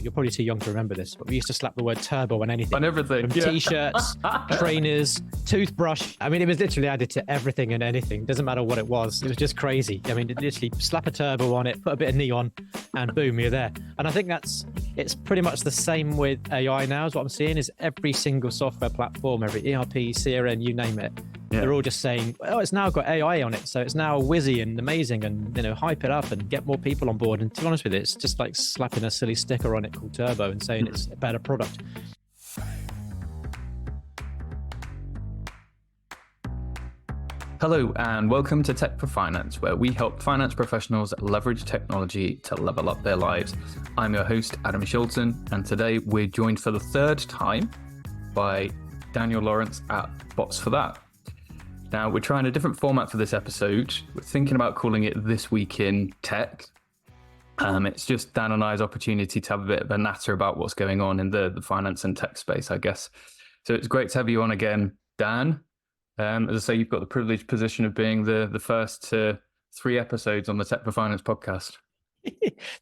you're probably too young to remember this, but we used to slap the word turbo on anything. On everything. From t-shirts, trainers, toothbrush. I mean, it was literally added to everything and anything. Doesn't matter what it was. It was just crazy. I mean, literally slap a turbo on it, put a bit of neon, and boom, you're there. And I think it's pretty much the same with AI now. Is what I'm seeing is every single software platform, every ERP, CRM, you name it. Yeah. They're all just saying, oh, it's now got AI on it, so it's now whizzy and amazing, and hype it up and get more people on board. And to be honest with you, it's just like slapping a silly sticker on it called Turbo and saying it's a better product. Hello and welcome to Tech for Finance, where we help finance professionals leverage technology to level up their lives. I'm your host, Adam Shilton, and today we're joined for the third time by Daniel Lawrence at Bots for That. Now, we're trying a different format for this episode. We're thinking about calling it This Week in Tech. It's just Dan and I's opportunity to have a bit of a natter about what's going on in the finance and tech space, I guess. So it's great to have you on again, Dan. As I say, you've got the privileged position of being the first to 3 episodes on the Tech for Finance podcast.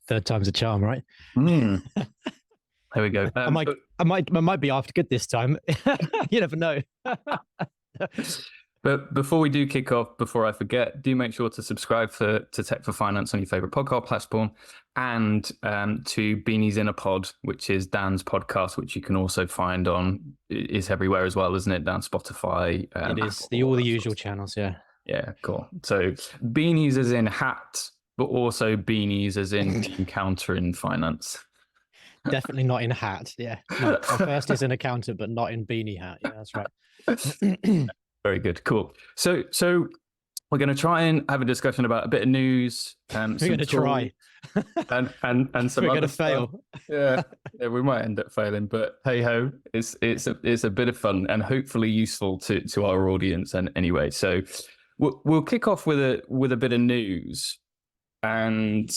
Third time's a charm, right? There we go. I might be after good this time. You never know. But before we do kick off, before I forget, do make sure to subscribe to Tech for Finance on your favorite podcast platform, and to Beanie's Inner Pod, which is Dan's podcast, which you can also find on, is everywhere as well, isn't it? Down Spotify. It is all the usual channels, yeah. Yeah, cool. So Beanies as in hat, but also Beanies as in encounter in finance. Definitely not in hat, yeah. No, our first is an accountant, but not in beanie hat. Yeah, that's right. Very good, cool. So we're going to try and have a discussion about a bit of news. We're going to try, and some. We're going to fail. Yeah, we might end up failing, but hey ho, it's a bit of fun and hopefully useful to our audience. And anyway, so we'll kick off with a bit of news, and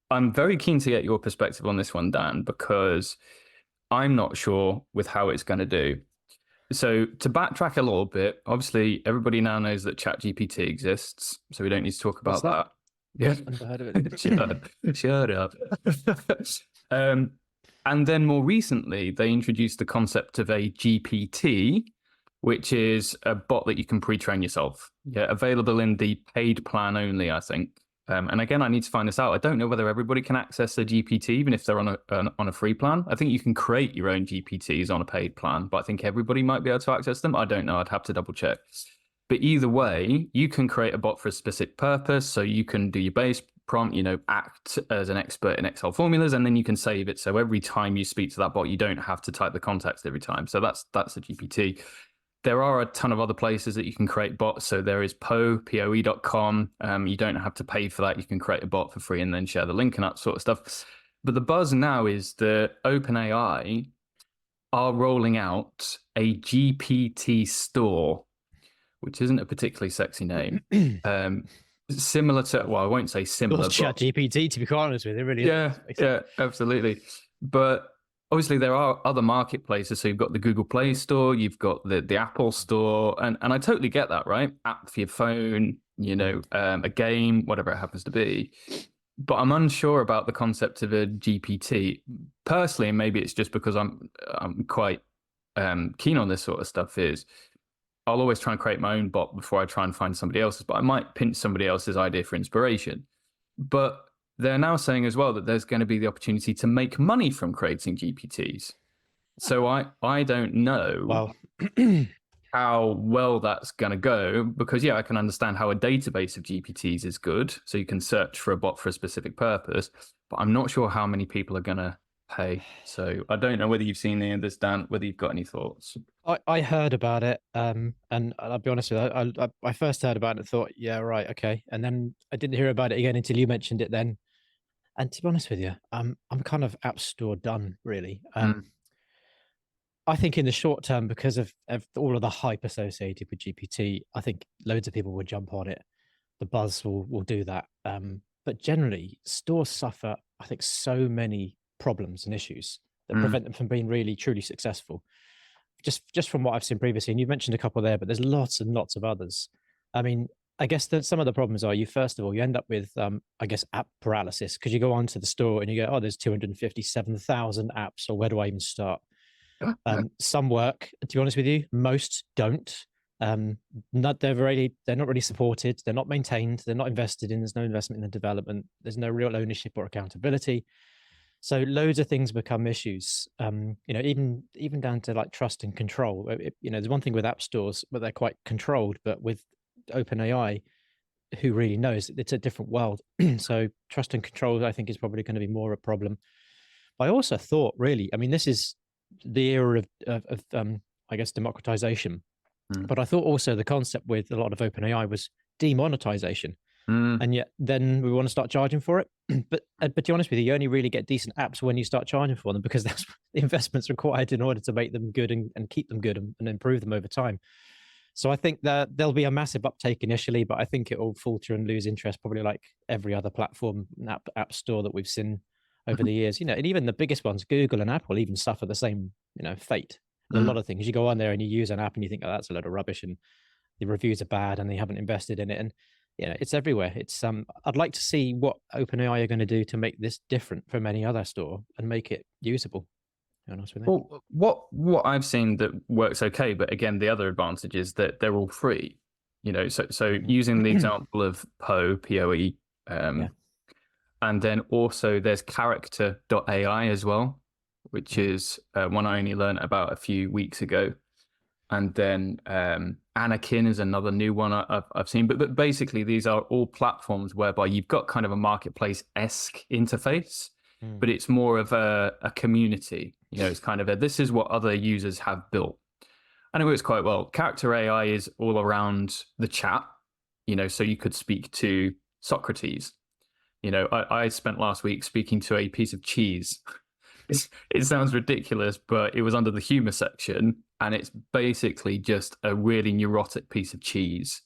I'm very keen to get your perspective on this one, Dan, because I'm not sure with how it's going to do. So to backtrack a little bit, obviously everybody now knows that ChatGPT exists, so we don't need to talk about that. Yeah, I've never heard of it. Shut up. And then more recently, they introduced the concept of a GPT, which is a bot that you can pre-train yourself. Yeah, available in the paid plan only, I think. And again, I need to find this out. I don't know whether everybody can access a GPT, even if they're on a free plan. I think you can create your own GPTs on a paid plan, but I think everybody might be able to access them. I don't know. I'd have to double check. But either way, you can create a bot for a specific purpose. So you can do your base prompt, act as an expert in Excel formulas, and then you can save it. So every time you speak to that bot, you don't have to type the context every time. So that's a GPT. There are a ton of other places that you can create bots. So there is poe.com. You don't have to pay for that. You can create a bot for free and then share the link and that sort of stuff. But the buzz now is that OpenAI are rolling out a GPT store, which isn't a particularly sexy name. Similar to, well, I won't say similar. ChatGPT, to be quite honest with you, really. Yeah, absolutely. But obviously, there are other marketplaces. So you've got the Google Play Store, you've got the Apple Store, and I totally get that, right? App for your phone, a game, whatever it happens to be. But I'm unsure about the concept of a GPT. Personally, and maybe it's just because I'm quite keen on this sort of stuff, is I'll always try and create my own bot before I try and find somebody else's, but I might pinch somebody else's idea for inspiration. But they're now saying as well that there's going to be the opportunity to make money from creating GPTs. So I don't know how well that's going to go, because, I can understand how a database of GPTs is good. So you can search for a bot for a specific purpose, but I'm not sure how many people are going to pay. So I don't know whether you've seen any of this, Dan, whether you've got any thoughts. I heard about it, and I'll be honest with you, I first heard about it and thought, yeah, right, okay. And then I didn't hear about it again until you mentioned it then. And to be honest with you, I'm kind of app store done, really. I think in the short term, because of all of the hype associated with GPT, I think loads of people will jump on it. The buzz will do that. But generally, stores suffer, I think, so many problems and issues that prevent them from being really, truly successful. Just from what I've seen previously, and you mentioned a couple there, but there's lots and lots of others. I mean, I guess that some of the problems are, you first of all, you end up with I guess app paralysis, because you go onto the store and you go, oh, there's 257,000 apps, or where do I even start? Some work, to be honest with you, most don't. They're not really supported, they're not maintained, they're not invested in, there's no investment in the development, there's no real ownership or accountability. So loads of things become issues. Even down to like trust and control. There's one thing with app stores, but they're quite controlled. But with OpenAI, who really knows? It's a different world. So trust and control, I think, is probably going to be more a problem. But I also thought, really, I mean, this is the era of I guess, democratization. But I thought also the concept with a lot of OpenAI was demonetization. And yet then we want to start charging for it. But to be honest with you only really get decent apps when you start charging for them, because that's the investments required in order to make them good and keep them good and improve them over time. So I think that there'll be a massive uptake initially, but I think it will falter and lose interest, probably like every other platform app store that we've seen over the years. And even the biggest ones, Google and Apple, even suffer the same fate. A lot of things, you go on there and you use an app and you think, oh, that's a load of rubbish, and the reviews are bad and they haven't invested in it. And it's everywhere. I'd like to see what OpenAI are going to do to make this different from any other store and make it usable, to be honest with you. Well, what I've seen that works okay, but again, the other advantage is that they're all free. So using the example of Poe, and then also there's character.ai as well, which is one I only learned about a few weeks ago. And then Anakin is another new one I've seen. But basically, these are all platforms whereby you've got kind of a marketplace-esque interface, but it's more of a community. It's kind of this is what other users have built. And it works quite well. Character AI is all around the chat, so you could speak to Socrates. I spent last week speaking to a piece of cheese. It sounds ridiculous, but it was under the humor section, and it's basically just a really neurotic piece of cheese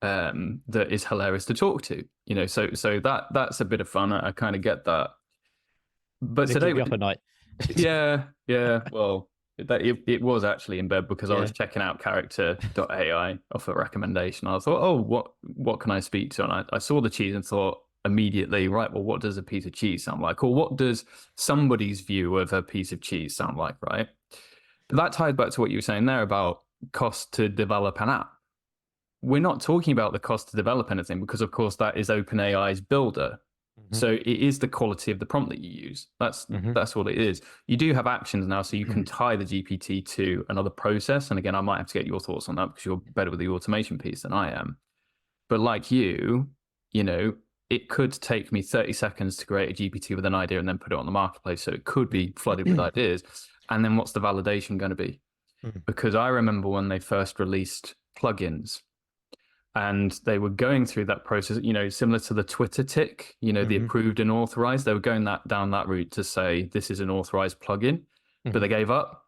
that is hilarious to talk to. So that's a bit of fun. I kind of get that. But They today, keep you up at night. yeah. Well, it was actually in bed because I was checking out character.ai off a recommendation. I thought, oh, what can I speak to? And I saw the cheese and thought immediately, right, well, what does a piece of cheese sound like? Or what does somebody's view of a piece of cheese sound like, right? But that ties back to what you were saying there about cost to develop an app. We're not talking about the cost to develop anything because, of course, that is OpenAI's builder. So it is the quality of the prompt that you use. That's all it is. You do have actions now, so you can tie the GPT to another process. And again, I might have to get your thoughts on that because you're better with the automation piece than I am. But like you, it could take me 30 seconds to create a GPT with an idea and then put it on the marketplace. So it could be flooded with ideas. And then what's the validation going to be? Because I remember when they first released plugins and they were going through that process, similar to the Twitter tick, the approved and authorized. They were going down that route to say this is an authorized plugin, but they gave up.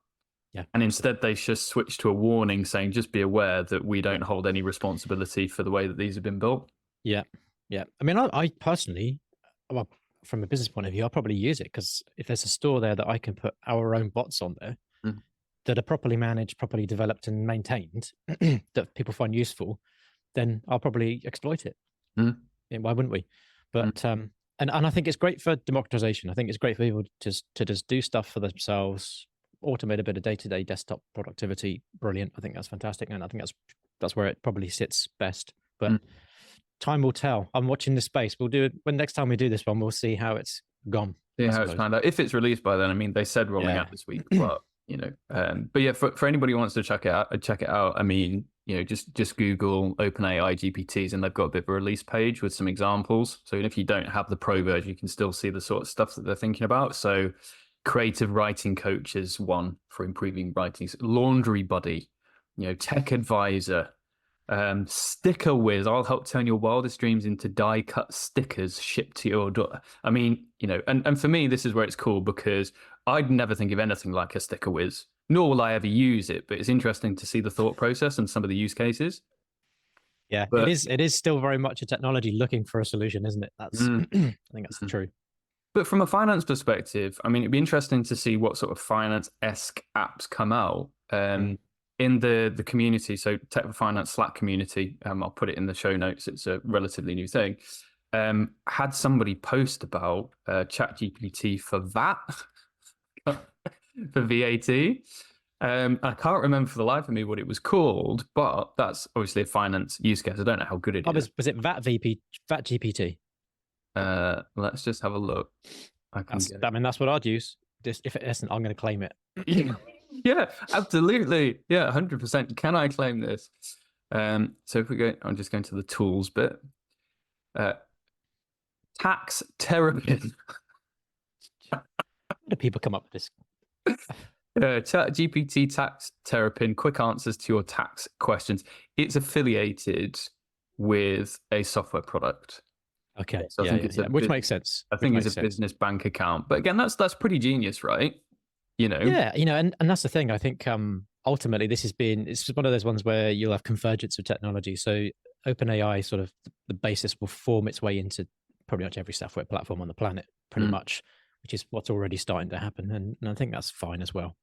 Yeah. And instead they just switched to a warning saying, just be aware that we don't hold any responsibility for the way that these have been built. Yeah. I mean, I personally, well, from a business point of view, I'll probably use it because if there's a store there that I can put our own bots on there that are properly managed, properly developed and maintained, that people find useful, then I'll probably exploit it. Why wouldn't we? But and I think it's great for democratization. I think it's great for people to just do stuff for themselves, automate a bit of day-to-day desktop productivity. Brilliant. I think that's fantastic, and I think that's where it probably sits best. But time will tell. I'm watching this space. We'll do it when next time we do this one. We'll see how it's gone. See how it's found out. If it's released by then, I mean, they said rolling out this week, but but yeah, for anybody who wants to check it out. I mean, just Google OpenAI GPTs, and they've got a bit of a release page with some examples. So even if you don't have the pro version, you can still see the sort of stuff that they're thinking about. So, creative writing coach is one for improving writing. Laundry buddy, tech advisor. Sticker whiz, I'll help turn your wildest dreams into die cut stickers shipped to your door. I mean, and for me, this is where it's cool because I'd never think of anything like a sticker whiz, nor will I ever use it. But it's interesting to see the thought process and some of the use cases. Yeah, but it is still very much a technology looking for a solution, isn't it? That's I think that's true. But from a finance perspective, I mean, it'd be interesting to see what sort of finance-esque apps come out. in the community, so Tech for Finance Slack community, I'll put it in the show notes. It's a relatively new thing. Had somebody post about ChatGPT for VAT, for VAT. I can't remember for the life of me what it was called, but that's obviously a finance use case. I don't know how good it is. Was it VAT GPT? Let's just have a look. I mean, that's what I'd use. If it isn't, I'm going to claim it. Yeah, absolutely. Yeah, 100%. Can I claim this? So if we go, I'm just going to the tools bit. Tax Terrapin. How do people come up with this? ChatGPT Tax Terrapin, quick answers to your tax questions. It's affiliated with a software product. Okay, so I think it's which makes sense. I think it's a business bank account. But again, that's pretty genius, right? Yeah, and that's the thing. I think ultimately it's one of those ones where you'll have convergence of technology. So OpenAI, sort of the basis, will form its way into pretty much every software platform on the planet, pretty much, which is what's already starting to happen. And I think that's fine as well.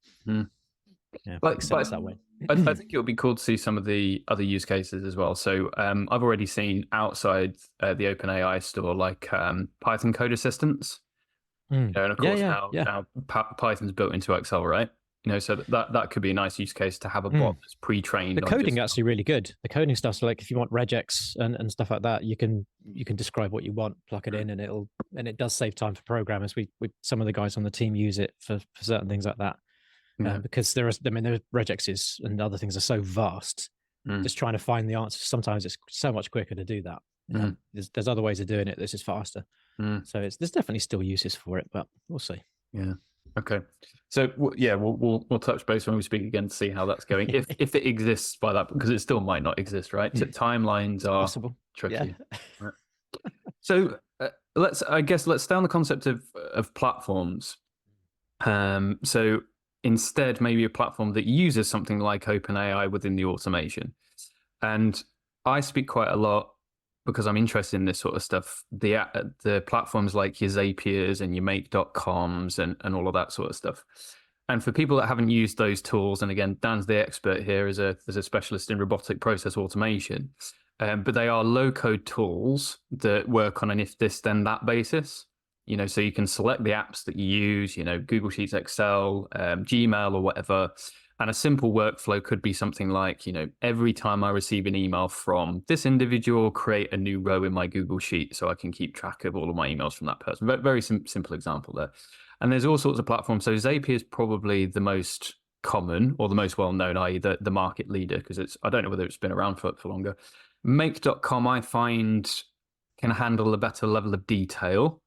Yeah, makes sense that way. I think it would be cool to see some of the other use cases as well. So I've already seen outside the OpenAI store, like Python code assistants. And of course now Python's built into Excel, right? So that could be a nice use case to have a bot that's pre-trained. The coding actually really good. The coding stuff, so like if you want regex and stuff like that, you can describe what you want, plug it in, and it does save time for programmers. We some of the guys on the team use it for certain things like that. Because there regexes and other things are so vast. Just trying to find the answer, sometimes it's so much quicker to do that. There's other ways of doing it. This is faster. So there's definitely still uses for it, but we'll see. Yeah. Okay. So we'll touch base when we speak again to see how that's going. if it exists by that, because it still might not exist, right? Timelines are possible. Tricky. Yeah. Right. So let's stay on the concept of platforms. So instead, maybe a platform that uses something like OpenAI within the automation. And I speak quite a lot because I'm interested in this sort of stuff. The platforms like your Zapiers and your Make.coms and all of that sort of stuff. And for people that haven't used those tools, and again, Dan's the expert here as a specialist in robotic process automation, but they are low-code tools that work on an if this then that basis. So you can select the apps that you use, Google Sheets, Excel, Gmail, or whatever. And a simple workflow could be something like, every time I receive an email from this individual, create a new row in my Google Sheet so I can keep track of all of my emails from that person. Very simple example there. And there's all sorts of platforms. So Zapier is probably the most common or the most well-known, i.e. the market leader, because I don't know whether it's been around for longer. Make.com, I find, can handle a better level of detail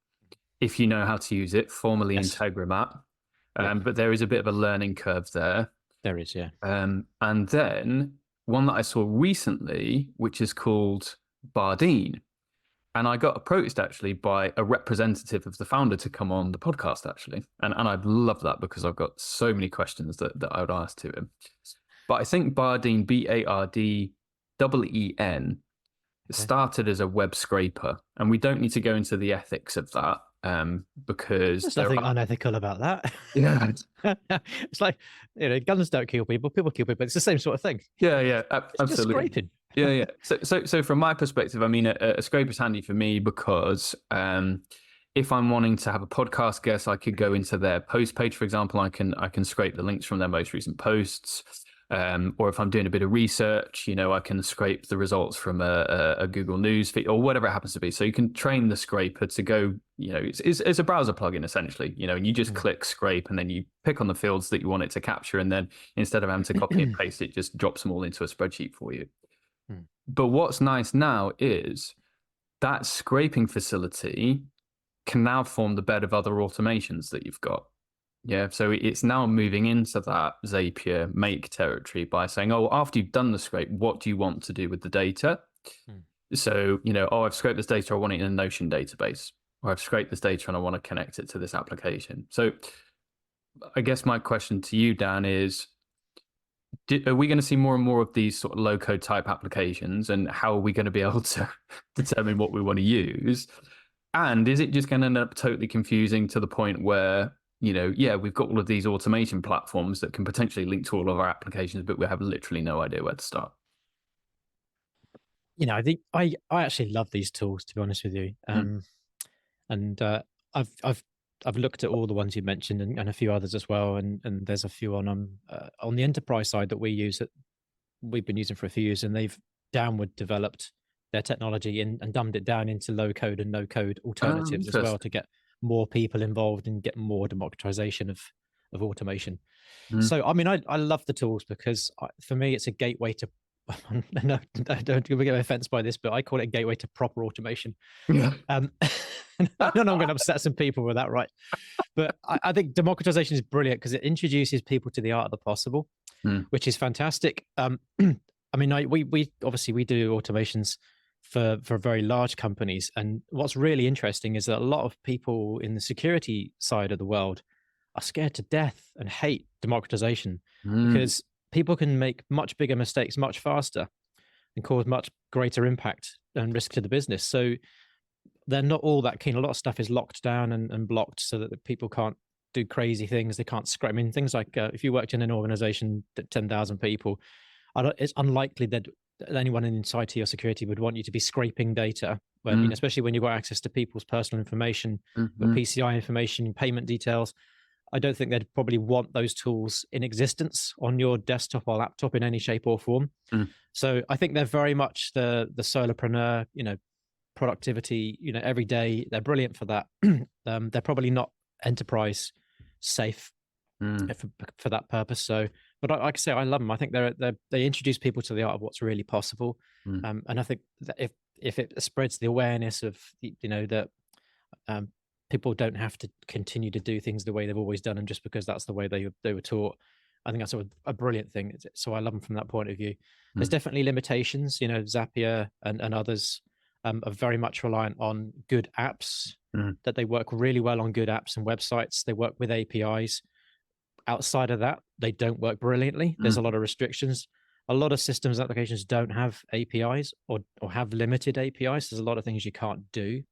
if you know how to use it, formerly Integromat. But there is a bit of a learning curve there. There is, yeah. And then one that I saw recently, which is called Bardeen. And I got approached actually by a representative of the founder to come on the podcast, actually. And I'd love that because I've got so many questions that I would ask to him. But I think Bardeen, Bardeen, started as a web scraper. And we don't need to go into the ethics of that. Because there's nothing unethical about that. Yeah. It's like, guns don't kill people kill people. It's the same sort of thing. Yeah, absolutely. Just scraping. Yeah. So from my perspective, I mean, a scraper is handy for me because if I'm wanting to have a podcast guest, I could go into their post page, for example. I can scrape the links from their most recent posts. Or if I'm doing a bit of research, I can scrape the results from a Google News feed or whatever it happens to be. So you can train the scraper to go, it's a browser plugin essentially, and you just click scrape and then you pick on the fields that you want it to capture. And then instead of having to copy and paste, it just drops them all into a spreadsheet for you. But what's nice now is that scraping facility can now form the bed of other automations that you've got. Yeah, so it's now moving into that Zapier Make territory by saying, after you've done the scrape, what do you want to do with the data? So, I've scraped this data, I want it in a Notion database, or I've scraped this data and I want to connect it to this application. So I guess my question to you, Dan, is, are we going to see more and more of these sort of low-code type applications, and how are we going to be able to determine what we want to use? And is it just going to end up totally confusing to the point where yeah, we've got all of these automation platforms that can potentially link to all of our applications, but we have literally no idea where to start. I think I actually love these tools, to be honest with you. Mm. And I've I've I've looked at all the ones you mentioned and a few others as well. And there's a few on the enterprise side that we use that we've been using for a few years, and they've downward developed their technology and dumbed it down into low code and no code alternatives as well Interesting. to get more people involved and get more democratization of automation. Mm. So, I mean, I love the tools because for me, it's a gateway to. No, don't get offense by this, but I call it a gateway to proper automation. Yeah. I don't know, I'm going to upset some people with that, right? But I think democratization is brilliant because it introduces people to the art of the possible, Mm. which is fantastic. I mean, we obviously we do automations for very large companies, and what's really interesting is that a lot of people in the security side of the world are scared to death and hate democratization Mm. because people can make much bigger mistakes much faster and cause much greater impact and risk to the business. So they're not all that keen. A lot of stuff is locked down and blocked so that the people can't do crazy things. They can't scrape. I mean, things like if you worked in an organization that 10,000 people, it's unlikely that anyone in IT or security would want you to be scraping data when, Mm. especially when you've got access to people's personal information, your Mm-hmm. PCI information, payment details. I don't think they'd probably want those tools in existence on your desktop or laptop in any shape or form. Mm. So I think they're very much the solopreneur, productivity, every day. They're brilliant for that. They're probably not enterprise safe Mm. for that purpose. So, but like I say, I love them. I think they introduce people to the art of what's really possible. Mm. And I think that if it spreads the awareness of that um, people don't have to continue to do things the way they've always done them just because that's the way they were taught. I think that's a brilliant thing. So I love them from that point of view. There's Mm. definitely limitations. Zapier and others are very much reliant on good apps, Mm. that they work really well on good apps and websites. They work with APIs. Outside of that, they don't work brilliantly. There's Mm. a lot of restrictions. A lot of systems applications don't have APIs or have limited APIs. There's a lot of things you can't do.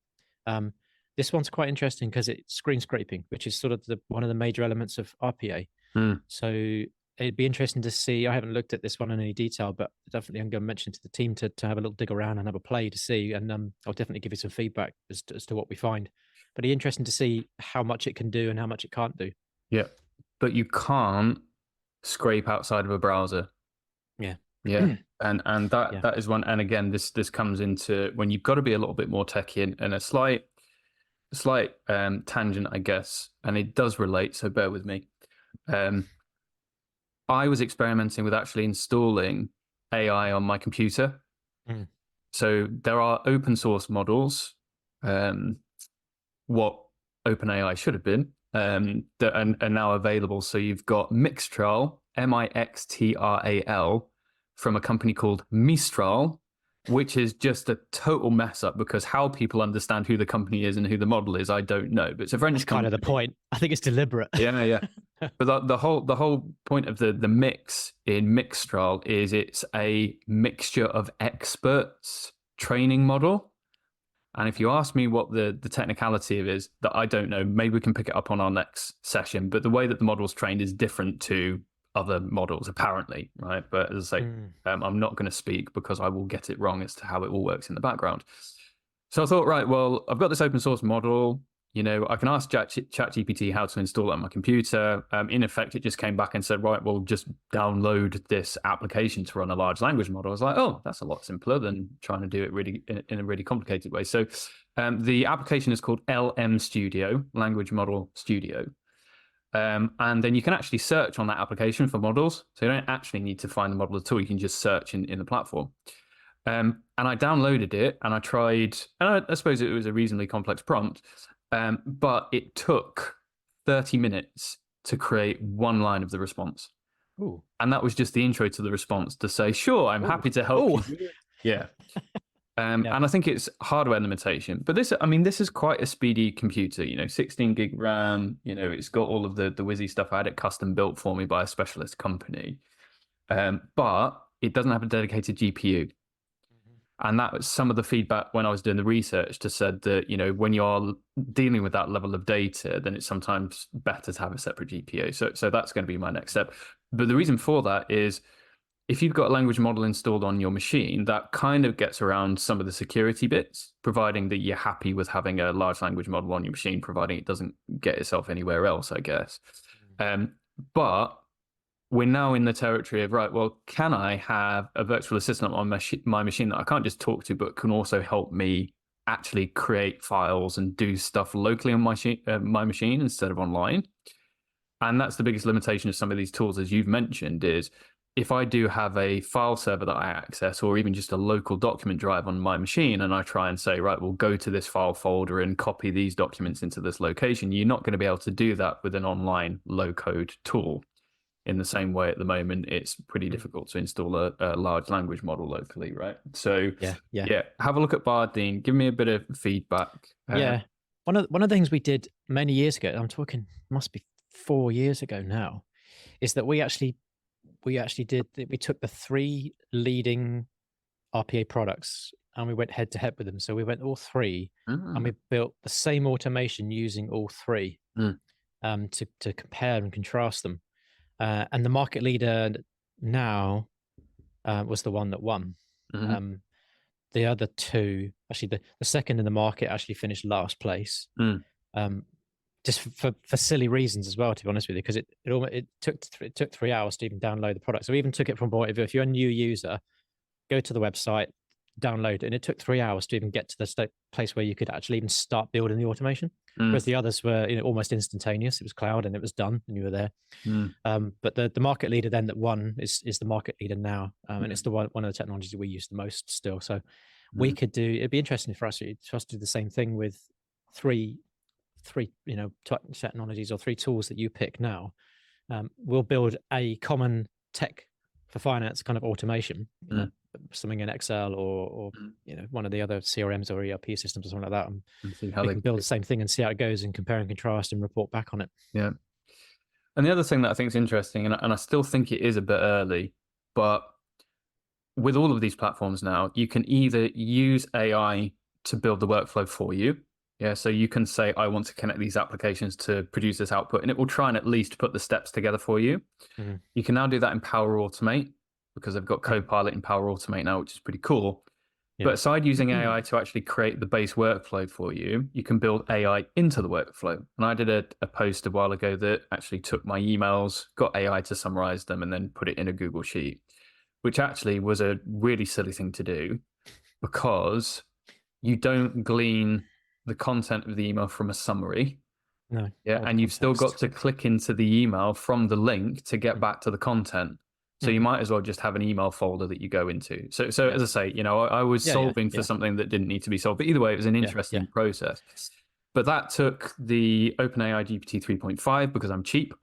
Um, this one's quite interesting because it's screen scraping, which is sort of one of the major elements of RPA. Mm. So it'd be interesting to see. I haven't looked at this one in any detail, but definitely I'm going to mention to the team to have a little dig around and have a play to see. And I'll definitely give you some feedback as to what we find. But it's interesting to see how much it can do and how much it can't do. Yeah. But you can't scrape outside of a browser. Yeah. Yeah. And that Yeah. that is one. And again, this comes into when you've got to be a little bit more techy and a slight tangent, I guess, and it does relate, so bear with me. I was experimenting with actually installing AI on my computer. Mm. So there are open source models, what OpenAI should have been, that are now available. So you've got Mixtral, Mixtral, from a company called Mistral, which is just a total mess up because how people understand who the company is and who the model is, I don't know. But it's a French That's kind company. of the point. I think it's deliberate. Yeah, yeah. But the whole point of the mix in Mixtral is it's a mixture of experts training model. And if you ask me what the technicality of it is, that I don't know, maybe we can pick it up on our next session. But the way that the model's trained is different to other models, apparently, right? But as I say, I'm not going to speak because I will get it wrong as to how it all works in the background. So I thought, right, well, I've got this open source model. I can ask ChatGPT how to install it on my computer. In effect, it just came back and said, right, well, just download this application to run a large language model. I was like, oh, that's a lot simpler than trying to do it really in a really complicated way. So the application is called LM Studio, Language Model Studio. And then you can actually search on that application for models. So you don't actually need to find the model at all. You can just search in the platform. And I downloaded it and I tried, and I suppose it was a reasonably complex prompt, but it took 30 minutes to create one line of the response. Ooh. And that was just the intro to the response to say, sure, I'm happy to help you. Yeah. And I think it's hardware limitation, but this is quite a speedy computer, 16 gig RAM, it's got all of the whizzy stuff. I had it custom built for me by a specialist company. But it doesn't have a dedicated GPU. And that was some of the feedback when I was doing the research to said that, you know, when you're dealing with that level of data, then it's sometimes better to have a separate GPU. So that's going to be my next step. But the reason for that is if you've got a language model installed on your machine, that kind of gets around some of the security bits, providing that you're happy with having a large language model on your machine, providing it doesn't get itself anywhere else, I guess. But we're now in the territory of, right, well, can I have a virtual assistant on my machine that I can't just talk to, but can also help me actually create files and do stuff locally on my machine instead of online? And that's the biggest limitation of some of these tools, as you've mentioned, is if I do have a file server that I access, or even just a local document drive on my machine, and I try and say, right, we'll go to this file folder and copy these documents into this location, you're not going to be able to do that with an online low-code tool. In the same way, at the moment, it's pretty difficult to install a large language model locally, right? So, yeah, have a look at Bardine. Give me a bit of feedback. Yeah, one of the things we did many years ago, I'm talking must be 4 years ago now, is that we took the 3 leading RPA products and we went head to head with them. So we went all 3 and we built the same automation using all 3 to compare and contrast them. And the market leader now was the one that won. The other 2, actually, the second in the market actually finished last place, just for silly reasons as well, to be honest with you, because it took 3 hours to even download the product. So we even took it from point of view, if you're a new user, go to the website, download it, and it took 3 hours to even get to the place where you could actually even start building the automation. Whereas the others were, you know, almost instantaneous. It was cloud and it was done and you were there. But the market leader then that won is the market leader now, and it's one of the technologies that we use the most still. So we could do. It'd be interesting for us to do the same thing with three you know technologies or 3 tools that you pick now. We'll build a common tech for finance kind of automation, you know, something in Excel or you know, one of the other CRMs or ERP systems or something like that, and see how they can build the same thing and see how it goes and compare and contrast and report back on it. Yeah. And the other thing that I think is interesting, and I still think it is a bit early, but with all of these platforms now, you can either use AI to build the workflow for you. Yeah, so you can say, I want to connect these applications to produce this output, and it will try and at least put the steps together for you. You can now do that in Power Automate, because they've got Copilot in Power Automate now, which is pretty cool. But aside using AI to actually create the base workflow for you, you can build AI into the workflow. And I did a post a while ago that actually took my emails, got AI to summarize them, and then put it in a Google Sheet, which actually was a really silly thing to do, because you don't glean the content of the email from a summary. No. Yeah, and you've still got to click into the email from the link to get back to the content. So you might as well just have an email folder that you go into. So as I say, you know, I was solving for something that didn't need to be solved. But either way, it was an interesting process. But that took the OpenAI GPT 3.5 because I'm cheap.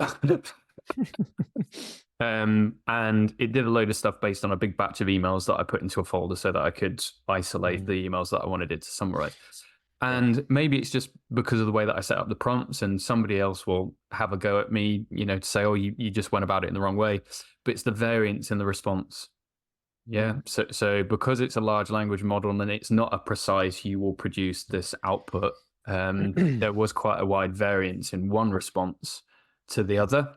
And it did a load of stuff based on a big batch of emails that I put into a folder so that I could isolate the emails that I wanted it to summarize. And maybe it's just because of the way that I set up the prompts, and somebody else will have a go at me, you know, to say, oh, you just went about it in the wrong way. But it's the variance in the response. Yeah. So because it's a large language model and it's not a precise, you will produce this output, there was quite a wide variance in one response to the other.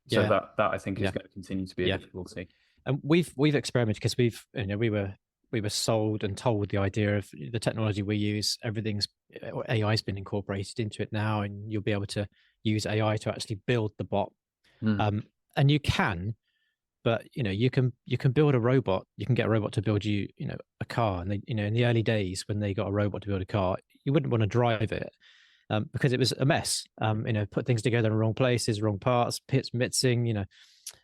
So that I think is going to continue to be a difficulty. And we've experimented because we were sold and told the idea of the technology we use, AI's been incorporated into it now, and you'll be able to use AI to actually build the bot. And you can, but you can build a robot. You can get a robot to build you, a car. And in the early days when they got a robot to build a car, you wouldn't want to drive it because it was a mess. Put things together in the wrong places, wrong parts, pits missing.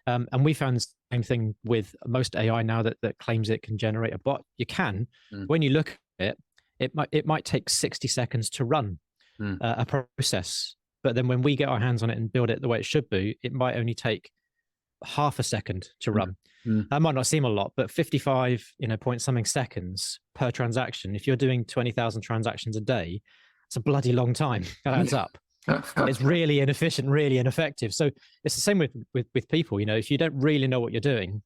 And we found the same thing with most AI now that claims it can generate a bot. You can, when you look at it, it might take 60 seconds to run a process. But then when we get our hands on it and build it the way it should be, it might only take half a second to run. That might not seem a lot, but 55 point something seconds per transaction. If you're doing 20,000 transactions a day, it's a bloody long time. That adds up. It's really inefficient, really ineffective. So it's the same with people. If you don't really know what you're doing,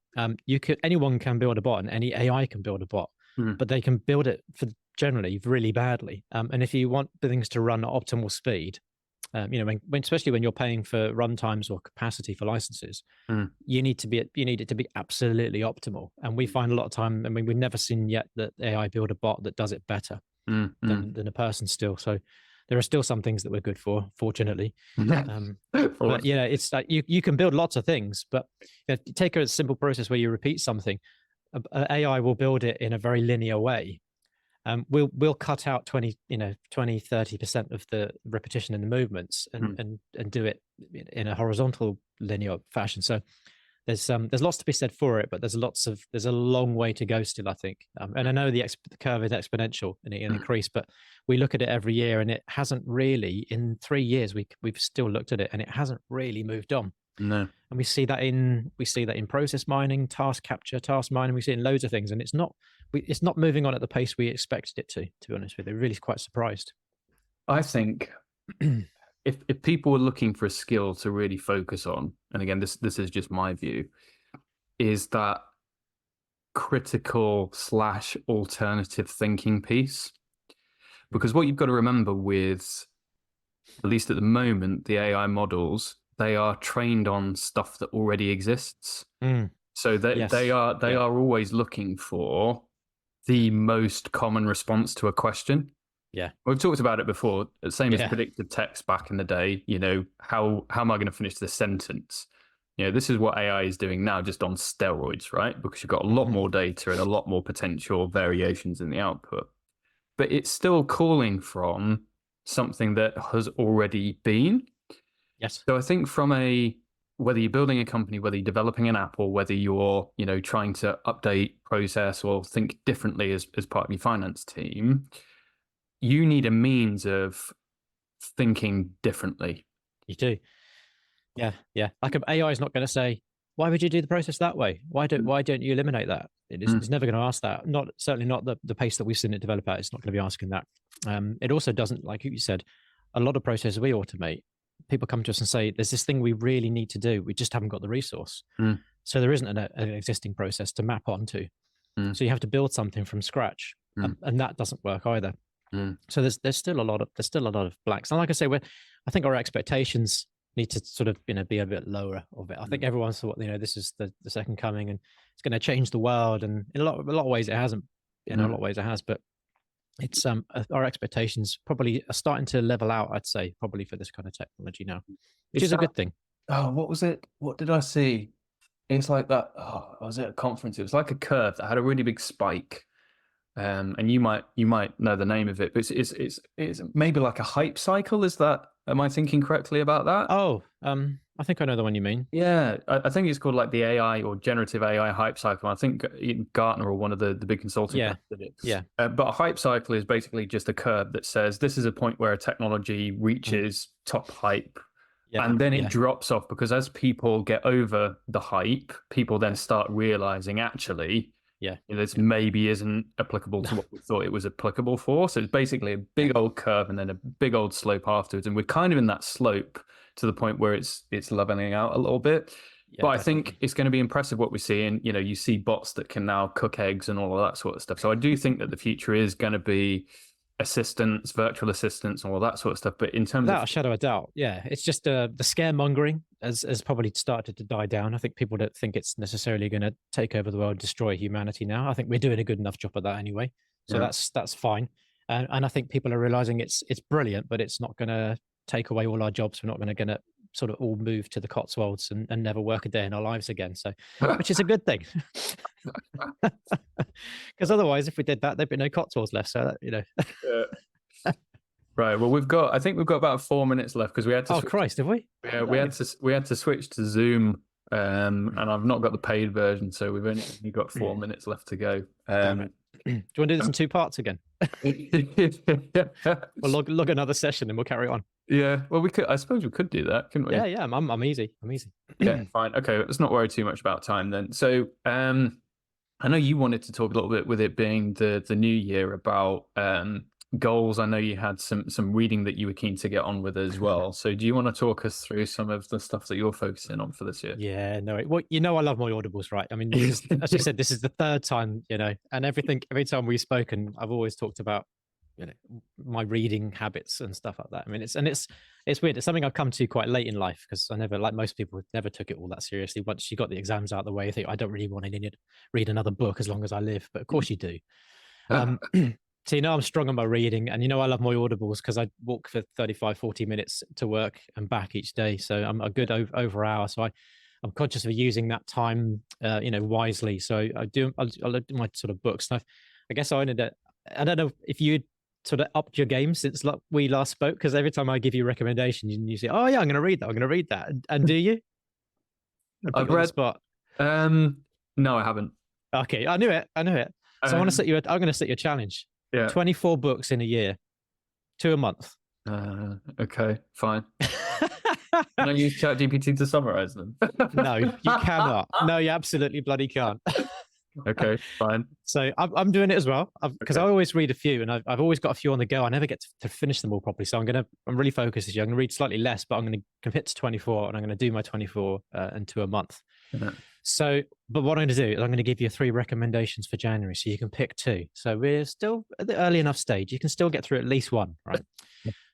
anyone can build a bot and any AI can build a bot. Mm. but they can build it for generally really badly. And if you want things to run at optimal speed, especially when you're paying for run times or capacity for licenses, Mm. you need it to be absolutely optimal. And we find a lot of time, I mean, we've never seen yet that AI build a bot that does it better Mm. than a person still. So there are still some things that we're good for, fortunately. But it's like you can build lots of things, but take a simple process where you repeat something. AI will build it in a very linear way. We'll cut out 30% of the repetition in the movements and do it in a horizontal linear fashion. So there's lots to be said for it, but there's a long way to go still, I think. And I know the curve is exponential and it increase, but we look at it every year and it hasn't really, in 3 years we've still looked at it and it hasn't really moved on. No. And we see that in process mining, task capture, task mining. We see it in loads of things, and it's not moving on at the pace we expected it to. To be honest with you, really quite surprised. I think if people were looking for a skill to really focus on, and again, this is just my view, is that critical / alternative thinking piece. Because what you've got to remember with, at least at the moment, the AI models, they are trained on stuff that already exists. So they are always looking for the most common response to a question. Yeah. We've talked about it before. Same as predictive text back in the day. How am I going to finish this sentence? This is what AI is doing now, just on steroids, right? Because you've got a lot more data and a lot more potential variations in the output. But it's still calling from something that has already been. Yes. So I think whether you're building a company, whether you're developing an app, or whether you're, trying to update process or think differently as part of your finance team, you need a means of thinking differently. You do. Yeah. Like AI is not going to say, why would you do the process that way? Why don't you eliminate that? It's never going to ask that. Certainly not the pace that we've seen it develop at. It's not going to be asking that. It also doesn't, like you said, a lot of processes we automate, people come to us and say, there's this thing we really need to do. We just haven't got the resource. So there isn't an existing process to map onto. So you have to build something from scratch. And that doesn't work either. So there's still a lot of blanks. And like I say, I think our expectations need to sort of be a bit lower of it. I think everyone's thought this is the second coming and it's going to change the world, and in a lot of ways it hasn't. In a lot of ways it has, but it's our expectations probably are starting to level out, I'd say, probably for this kind of technology now, which is a good thing. Oh, what was it? What did I see? It's like that. Oh, I was at a conference. It was like a curve that had a really big spike. And you might know the name of it, but it's maybe like a hype cycle. Am I thinking correctly about that? Oh, I think I know the one you mean. Yeah, I think it's called like the AI or generative AI hype cycle. I think Gartner or one of the big consulting firms did it. Yeah. But a hype cycle is basically just a curve that says this is a point where a technology reaches top hype. And then it drops off, because as people get over the hype, people then start realizing actually, this maybe isn't applicable to what we thought it was applicable for. So it's basically a big old curve and then a big old slope afterwards. And we're kind of in that slope to the point where it's leveling out a little bit. But I think it's going to be impressive what we see. And, you see bots that can now cook eggs and all of that sort of stuff. So I do think that the future is going to be assistants, virtual assistants, and all that sort of stuff. But in terms without a shadow of a doubt, it's just the scaremongering has probably started to die down. I think people don't think it's necessarily going to take over the world, destroy humanity now. I think we're doing a good enough job at that anyway, so that's fine. And I think people are realizing it's brilliant, but it's not going to take away all our jobs. We're not going to sort of all move to the Cotswolds and never work a day in our lives again. So, which is a good thing. Because otherwise, if we did that, there'd be no Cotswolds left. So Right. Well, I think we've got about 4 minutes left, because we had to. Oh Christ, have we? Yeah, we had to switch to Zoom, and I've not got the paid version, so we've only got 4 minutes left to go. Do you want to do this in 2 parts again? We'll log another session and we'll carry on. Yeah. Well, we could. I suppose we could do that, couldn't we? Yeah. I'm easy. Yeah. Fine. Okay. Let's not worry too much about time then. So, I know you wanted to talk a little bit, with it being the new year, about goals. I know you had some reading that you were keen to get on with as well. So do you want to talk us through some of the stuff that you're focusing on for this year? Yeah, no. Well, I love my audibles, right? I mean, this is, as you said, this is the third time, and every time we've spoken, I've always talked about, my reading habits and stuff like that. I mean, it's weird. It's something I've come to quite late in life because I never, like most people, never took it all that seriously. Once you got the exams out of the way, I think I don't really want to read another book as long as I live, but of course you do. So, I'm strong on my reading, and I love my audibles because I walk for 35, 40 minutes to work and back each day. So I'm a good over hour. So I'm conscious of using that time, wisely. So I'll do my sort of books. And I guess I ended up, I don't know if you sort of upped your game since we last spoke, because every time I give you a recommendation, you say, "Oh yeah, I'm going to read that. I'm going to read that." And do you? I've read. Spot. No, I haven't. Okay, I knew it. So I'm going to set you a challenge. Yeah. 24 books in a year, 2 a month. Okay, fine. Can I use ChatGPT to summarize them? No, you cannot. No, you absolutely bloody can't. Okay, fine. So I'm doing it as well because I always read a few, and I've always got a few on the go. I never get to finish them all properly. So I'm really focused this year. I'm going to read slightly less, but I'm going to commit to 24, and I'm going to do my 24 and 2 a month. Yeah. So, but what I'm going to do is I'm going to give you 3 recommendations for January, so you can pick 2. So we're still at the early enough stage. You can still get through at least 1, right?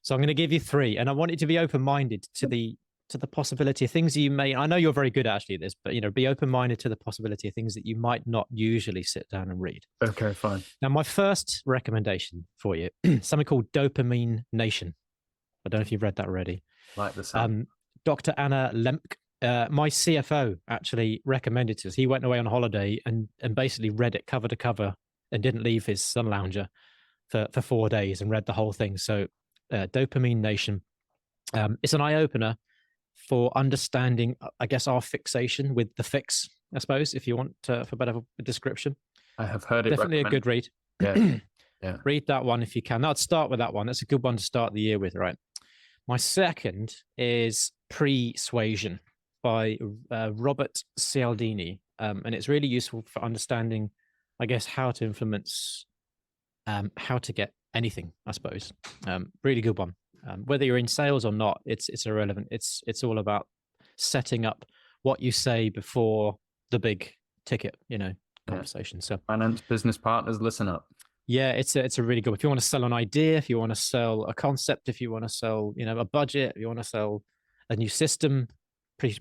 So I'm going to give you 3, and I want you to be open-minded to the possibility of things you may. I know you're very good actually at this, but be open-minded to the possibility of things that you might not usually sit down and read. Okay, fine. Now, my first recommendation for you, something called Dopamine Nation. I don't know if you've read that already. Like the sound. Dr. Anna Lemke, my CFO, actually recommended to us. He went away on holiday and basically read it cover to cover and didn't leave his sun lounger for 4 days and read the whole thing. So Dopamine Nation. It's an eye-opener for understanding, I guess, our fixation with the fix, I suppose, if you want for better description. I have heard it. Definitely a good read. Yeah. Yeah. Read that one if you can. I'd start with that one. That's a good one to start the year with, right? My second is Persuasion by Robert Cialdini. And it's really useful for understanding, I guess, how to influence, how to get anything, I suppose. Really good one. Whether you're in sales or not, it's irrelevant. It's all about setting up what you say before the big ticket, conversation. So finance business partners, listen up. Yeah, it's a really good. If you want to sell an idea, if you want to sell a concept, if you want to sell, a budget, if you want to sell a new system,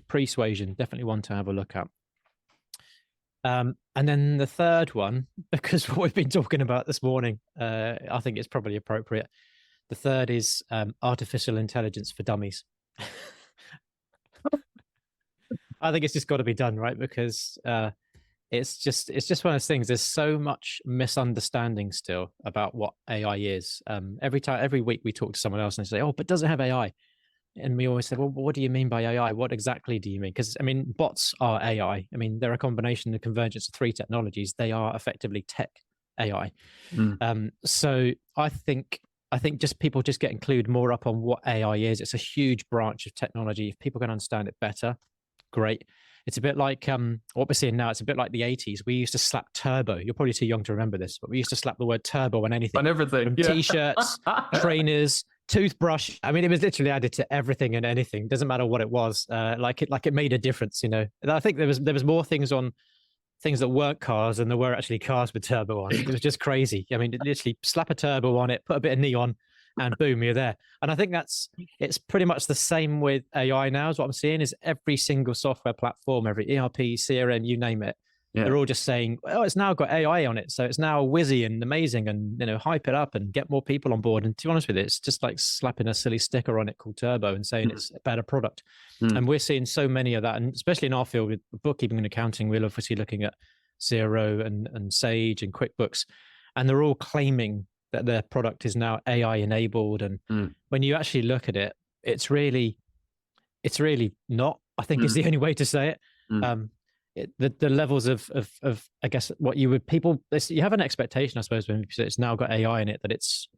Persuasion, definitely one to have a look at. And then the third one, because what we've been talking about this morning, I think it's probably appropriate. The third is Artificial Intelligence for Dummies. I think it's just got to be done, right? Because it's just one of those things. There's so much misunderstanding still about what AI is. Every week we talk to someone else and they say, "Oh, but does it have AI?" And we always say, "Well, what do you mean by AI? What exactly do you mean?" Because bots are AI. They're a combination, the convergence of 3 technologies. They are effectively tech AI. So I think just people just getting clued more up on what AI is. It's a huge branch of technology. If people can understand it better, great. It's a bit like what we're seeing now. It's a bit like the 80s. We used to slap turbo. You're probably too young to remember this, but we used to slap the word turbo on anything. On everything. From T-shirts, trainers, toothbrush. It was literally added to everything and anything. Doesn't matter what it was. Like it made a difference, And I think there was more things on things that weren't cars than there were actually cars with turbo on. It was just crazy. Literally slap a turbo on it, put a bit of neon, and boom, you're there. And I think it's pretty much the same with AI now. Is what I'm seeing is every single software platform, every ERP, CRM, you name it, they're all just saying, "Oh, it's now got AI on it, so it's now whizzy and amazing, and hype it up and get more people on board." And to be honest with you, it's just like slapping a silly sticker on it called turbo and saying it's a better product. And we're seeing so many of that, and especially in our field with bookkeeping and accounting, we're obviously looking at Xero and Sage and QuickBooks, and they're all claiming that their product is now AI enabled. And when you actually look at it, it's really not. I think is the only way to say it. The levels of I guess what you have an expectation, I suppose, when it's now got AI in it, that it's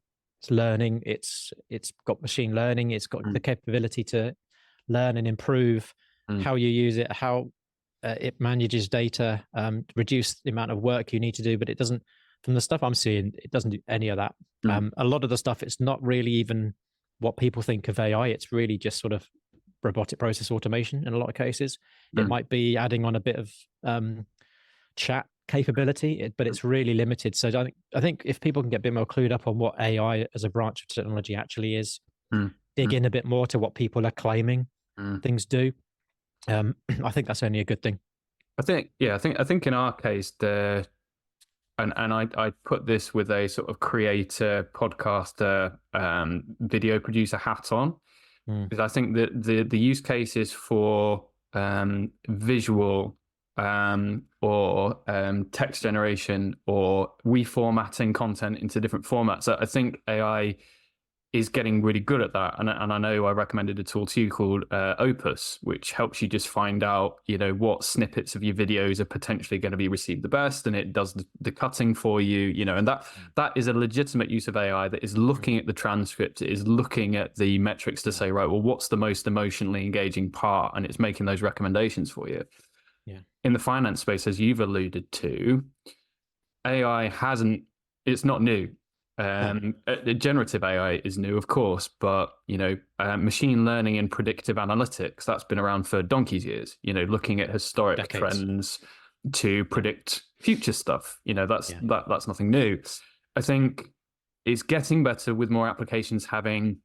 learning, it's got machine learning, it's got the capability to learn and improve how you use it, how it manages data, reduce the amount of work you need to do, but it doesn't from the stuff I'm seeing, it doesn't do any of that. Mm, A lot of the stuff, it's not really even what people think of AI. It's really just sort of robotic process automation in a lot of cases. It mm, might be adding on a bit of chat capability, but it's really limited. So I think if people can get a bit more clued up on what AI as a branch of technology actually is, mm, dig mm, in a bit more to what people are claiming mm. things do, I think that's only a good thing. I think in our case, I put this with a sort of creator, podcaster, video producer hat on, Mm, because I think that the use cases for visual or text generation or reformatting content into different formats, I think AI is getting really good at that. And I know I recommended a tool to you called Opus, which helps you just find out, what snippets of your videos are potentially going to be received the best, and it does the cutting for you, and that is a legitimate use of AI that is mm, looking at the transcript, it is looking at the metrics to yeah, say, right, well, what's the most emotionally engaging part, and it's making those recommendations for you. yeah, In the finance space, as you've alluded to, AI hasn't, it's not new. no, Generative AI is new, of course, but machine learning and predictive analytics, that's been around for donkey's years. Looking at historic decades. trends to Yeah, predict future stuff. That's yeah, that's nothing new. I think it's getting better with more applications having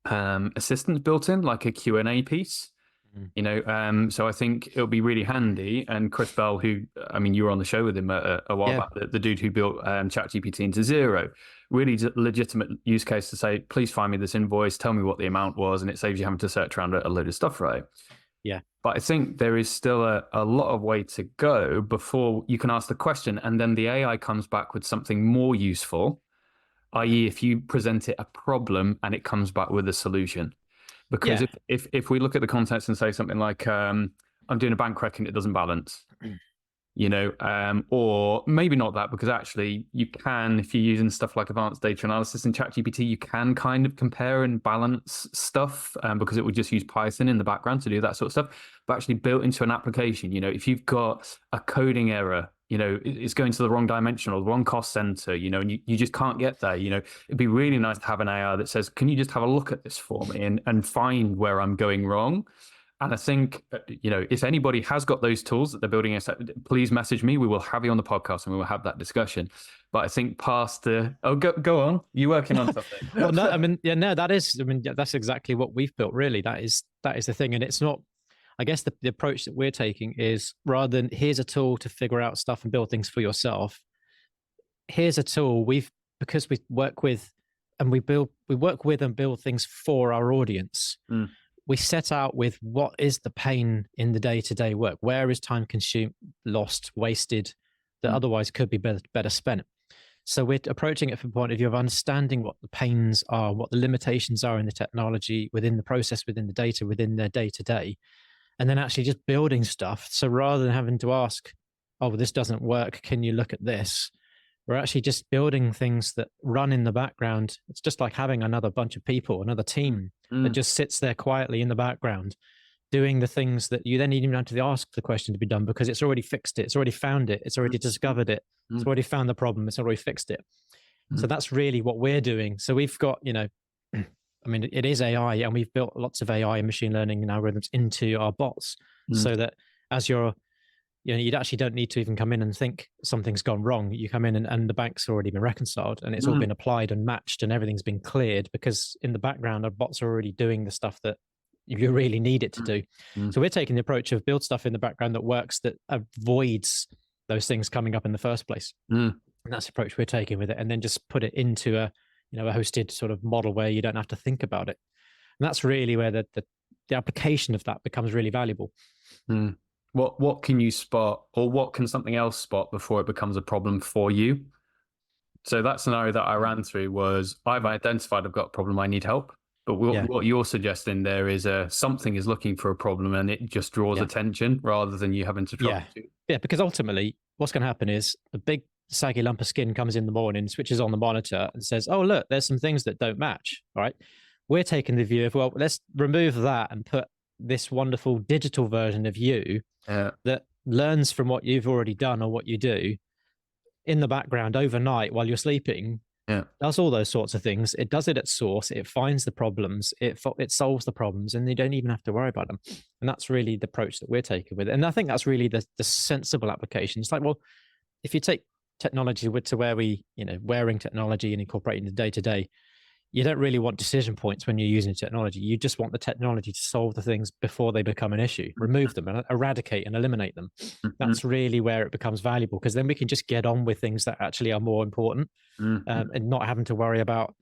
assistants built in, like a Q&A piece. mm, So I think it'll be really handy. And Chris Bell, who, I mean, you were on the show with him a while yeah, back, the dude who built ChatGPT into zero, really legitimate use case to say, please find me this invoice, tell me what the amount was, and it saves you having to search around a load of stuff, right? yeah, But I think there is still a lot of way to go before you can ask the question, and then the AI comes back with something more useful, i.e., if you present it a problem and it comes back with a solution. Because yeah, if we look at the context and say something like, I'm doing a bank rec and it doesn't balance, or maybe not that, because actually you can, if you're using stuff like advanced data analysis in ChatGPT, you can kind of compare and balance stuff, because it would just use Python in the background to do that sort of stuff. But actually built into an application, if you've got a coding error, it's going to the wrong dimension or the wrong cost center, and you just can't get there. It'd be really nice to have an AI that says, can you just have a look at this for me and find where I'm going wrong? And I think, if anybody has got those tools that they're building, please message me. We will have you on the podcast and we will have that discussion. But I think past the, go on. You working on something? Well, no, I mean, yeah, no, that is, I mean, yeah, that's exactly what we've built. Really, that is the thing, and it's not. I guess the approach that we're taking is rather than here's a tool to figure out stuff and build things for yourself. Here's a tool because we work with and we work with and build things for our audience. Mm, We set out with what is the pain in the day-to-day work, where is time consumed, lost, wasted, that mm, otherwise could be better spent. So we're approaching it from the point of view of understanding what the pains are, what the limitations are in the technology, within the process, within the data, within their day-to-day, and then actually just building stuff. So rather than having to ask, oh, well, this doesn't work, can you look at this? We're actually just building things that run in the background. It's just like having another bunch of people, another team that mm, just sits there quietly in the background, doing the things that you then even have to ask the question to be done because it's already fixed it. It's already found it. It's already discovered it. It's mm, already found the problem. It's already fixed it. So mm, that's really what we're doing. So we've got, I mean, it is AI, and we've built lots of AI and machine learning and algorithms into our bots mm, so that as you're, you actually don't need to even come in and think something's gone wrong. You come in and the bank's already been reconciled and it's all mm, been applied and matched and everything's been cleared because in the background, our bots are already doing the stuff that you really need it to mm, do. mm, So we're taking the approach of build stuff in the background that works, that avoids those things coming up in the first place. mm. And that's the approach we're taking with it. And then just put it into a hosted sort of model where you don't have to think about it. And that's really where the application of that becomes really valuable. Mm. What can you spot, or what can something else spot before it becomes a problem for you? So that scenario that I ran through was, I've identified I've got a problem, I need help. But Yeah. what you're suggesting there is something is looking for a problem and it just draws Yeah. attention rather than you having to Yeah. troubleshoot. Yeah. Because ultimately, what's going to happen is a big saggy lump of skin comes in the morning, switches on the monitor, and says, oh, look, there's some things that don't match. All right. We're taking the view of, well, let's remove that and put this wonderful digital version of you Yeah. that learns from what you've already done or what you do, in the background overnight while you're sleeping, Yeah. does all those sorts of things. It does it at source. It finds the problems. It solves the problems, and you don't even have to worry about them. And that's really the approach that we're taking with it. And I think that's really the sensible application. It's like, well, if you take technology to where we, wearing technology and incorporating the day to day, you don't really want decision points when you're using technology. You just want the technology to solve the things before they become an issue, remove them and eradicate and eliminate them. Mm-hmm. That's really where it becomes valuable, because then we can just get on with things that actually are more important, and not having to worry about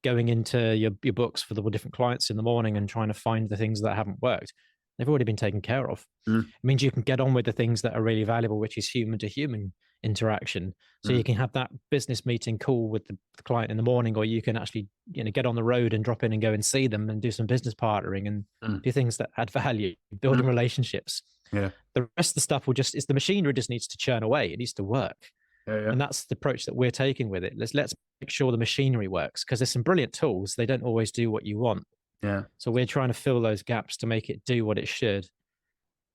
going into your books for the different clients in the morning and trying to find the things that haven't worked. They've already been taken care of. It means you can get on with the things that are really valuable, which is human to human interaction. So you can have that business meeting call with the client in the morning, or you can actually, get on the road and drop in and go and see them and do some business partnering and do things that add value, building relationships. Yeah. The rest of the stuff is the machinery just needs to churn away. It needs to work. Yeah. And that's the approach that we're taking with it. Let's make sure the machinery works, because there's some brilliant tools. They don't always do what you want. Yeah. So we're trying to fill those gaps to make it do what it should.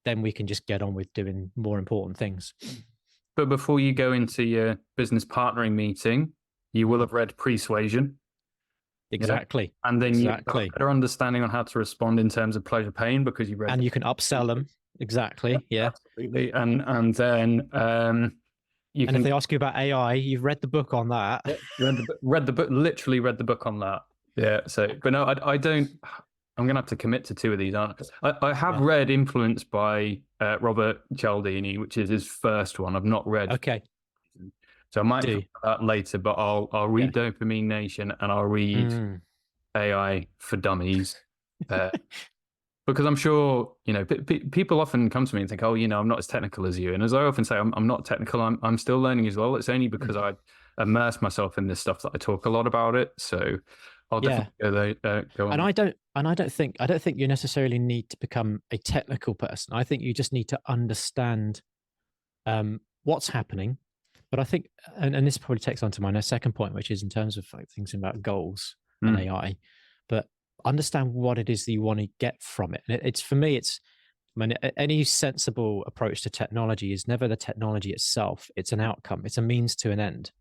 Then we can just get on with doing more important things. But before you go into your business partnering meeting, you will have read Persuasion. Exactly. Yeah? And then you have exactly. a better understanding on how to respond in terms of pleasure pain, because you read. And you can upsell them. Exactly. Yeah. Absolutely. And then you and can. if they ask you about AI, you've read the book on that. Read the book, literally read the book on that. Yeah. So, but no, I don't. I'm going to have to commit to two of these, aren't I have read Influenced by Robert Cialdini, which is his first one. I've not read. Okay. So I might do that later, but I'll read Dopamine Nation and I'll read AI for Dummies. Because I'm sure, people often come to me and think, oh, I'm not as technical as you. And as I often say, I'm not technical. I'm still learning as well. It's only because I immerse myself in this stuff that I talk a lot about it. So I'll definitely go on. And I don't think you necessarily need to become a technical person. I think you just need to understand what's happening. But I think, and this probably takes on to my second point, which is in terms of thinking about goals and AI, but understand what it is that you want to get from it. And for me, any sensible approach to technology is never the technology itself. It's an outcome. It's a means to an end.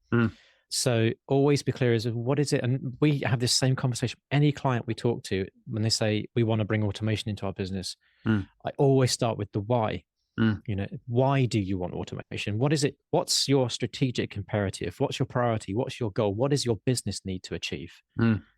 So always be clear as what is it? And we have this same conversation with any client we talk to when they say we want to bring automation into our business. I always start with the why. Why do you want automation? What is it? What's your strategic imperative? What's your priority? What's your goal? What does your business need to achieve?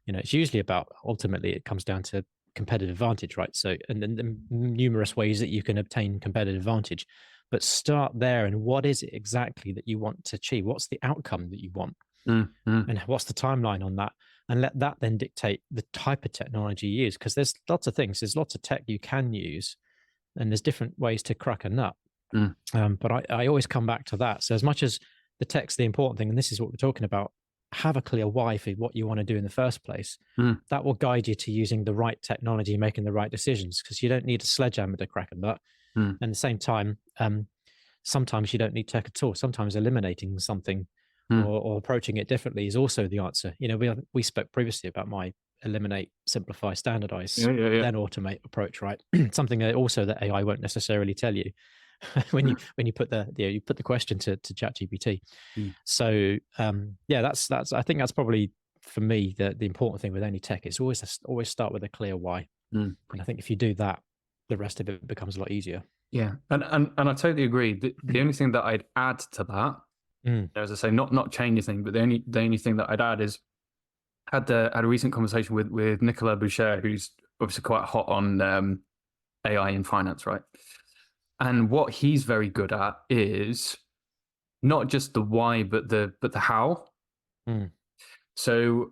It's usually about, ultimately, it comes down to competitive advantage, right? So, and then the numerous ways that you can obtain competitive advantage, but start there. And what is it exactly that you want to achieve? What's the outcome that you want? And what's the timeline on that? And let that then dictate the type of technology you use, because there's lots of things. There's lots of tech you can use, and there's different ways to crack a nut. But I always come back to that. So as much as the tech's the important thing, and this is what we're talking about, have a clear why for what you want to do in the first place. That will guide you to using the right technology, making the right decisions, because you don't need a sledgehammer to crack a nut. And at the same time, sometimes you don't need tech at all. Sometimes eliminating something or approaching it differently is also the answer. We spoke previously about my eliminate, simplify, standardize, then automate approach, right? Something that AI won't necessarily tell you when you put the question to ChatGPT. So that's I think that's probably, for me, the important thing with any tech is always start with a clear why. And I think if you do that, the rest of it becomes a lot easier. Yeah, and I totally agree. The only thing that I'd add to that, as I say, not change anything, but the only thing that I'd add is had a recent conversation with Nicolas Boucher, who's obviously quite hot on AI in finance, right? And what he's very good at is not just the why, but the how. So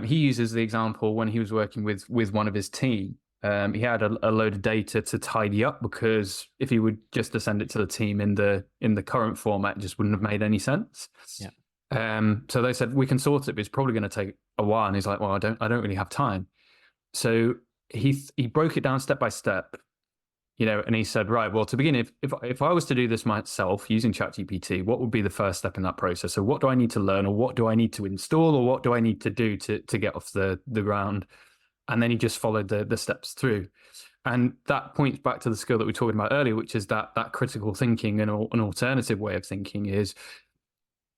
he uses the example when he was working with one of his team. He had a load of data to tidy up, because if he would just to send it to the team in the current format, it just wouldn't have made any sense. So they said, we can sort it, but it's probably going to take a while. And he's like, well, I don't really have time. So he broke it down step by step, and he said, right, well, to begin, if I was to do this myself using ChatGPT, what would be the first step in that process? So what do I need to learn, or what do I need to install, or what do I need to do to get off the ground? And then he just followed the steps through. And that points back to the skill that we were talking about earlier, which is that critical thinking and an alternative way of thinking is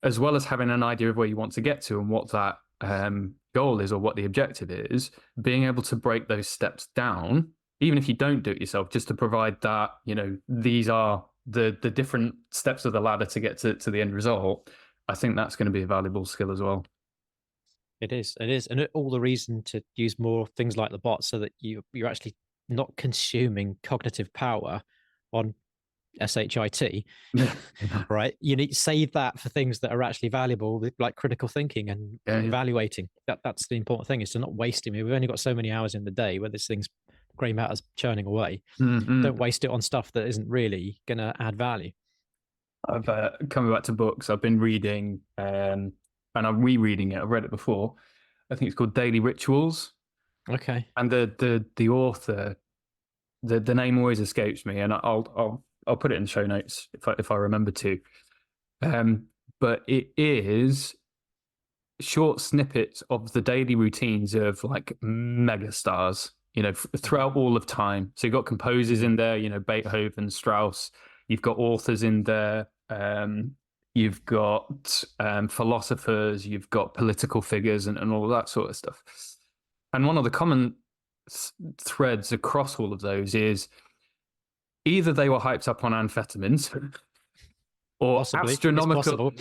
as well as having an idea of where you want to get to and what that goal is or what the objective is, being able to break those steps down, even if you don't do it yourself, just to provide that, these are the different steps of the ladder to get to the end result. I think that's going to be a valuable skill as well. It is. And all the reason to use more things like the bot so that you're actually not consuming cognitive power on SHIT, right? You need to save that for things that are actually valuable, like critical thinking and evaluating. That's the important thing, is to not wasting it. We've only got so many hours in the day where this thing's grey matter's churning away. Don't waste it on stuff that isn't really going to add value. I've coming back to books. I've been reading, and I'm rereading it. I've read it before. I think it's called Daily Rituals. Okay. And the author, the name always escapes me, and I'll put it in the show notes if I remember to. But it is short snippets of the daily routines of like megastars, throughout all of time. So you've got composers in there, Beethoven, Strauss. You've got authors in there. You've got philosophers. You've got political figures and all of that sort of stuff. And one of the common threads across all of those is either they were hyped up on amphetamines or Possibly. astronomical.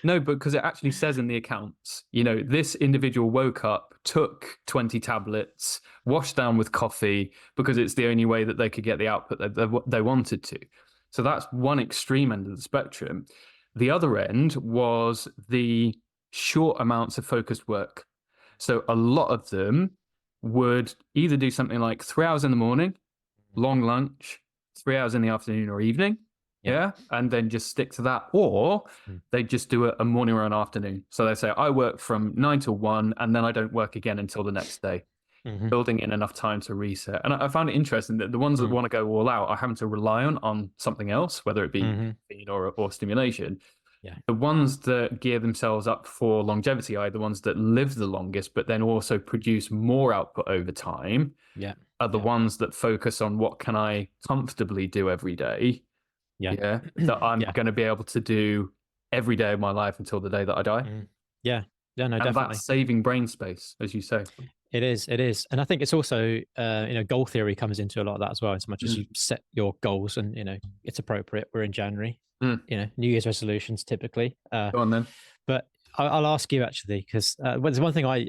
No, because it actually says in the accounts, this individual woke up, took 20 tablets, washed down with coffee because it's the only way that they could get the output that they wanted to. So that's one extreme end of the spectrum. The other end was the short amounts of focused work. So a lot of them would either do something like 3 hours in the morning, long lunch, 3 hours in the afternoon or evening, and then just stick to that, or they just do a morning or an afternoon. So they say, I work from 9 till 1, and then I don't work again until the next day, building in enough time to reset. And I found it interesting that the ones that want to go all out are having to rely on something else, whether it be feed or stimulation. Yeah. The ones that gear themselves up for longevity are the ones that live the longest, but then also produce more output over time. Are the ones that focus on what can I comfortably do every day. That I'm going to be able to do every day of my life until the day that I die. No, and definitely. That's saving brain space, as you say. It is. And I think it's also, goal theory comes into a lot of that as well, as much as you set your goals and, it's appropriate. We're in January, New Year's resolutions typically. Go on then. But I'll ask you actually, because there's one thing I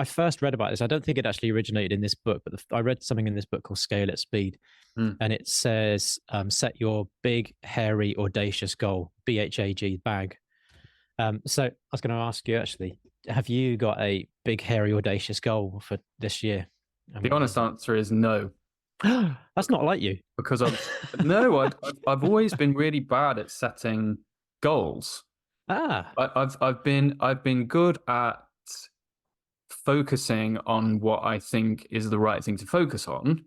first read about this. I don't think it actually originated in this book, but I read something in this book called Scale at Speed. And it says, set your big, hairy, audacious goal, BHAG, bag. So I was going to ask you actually, have you got a big, hairy, audacious goal for this year? The honest answer is no. That's not like you. Because I've always been really bad at setting goals. I've been good at focusing on what I think is the right thing to focus on,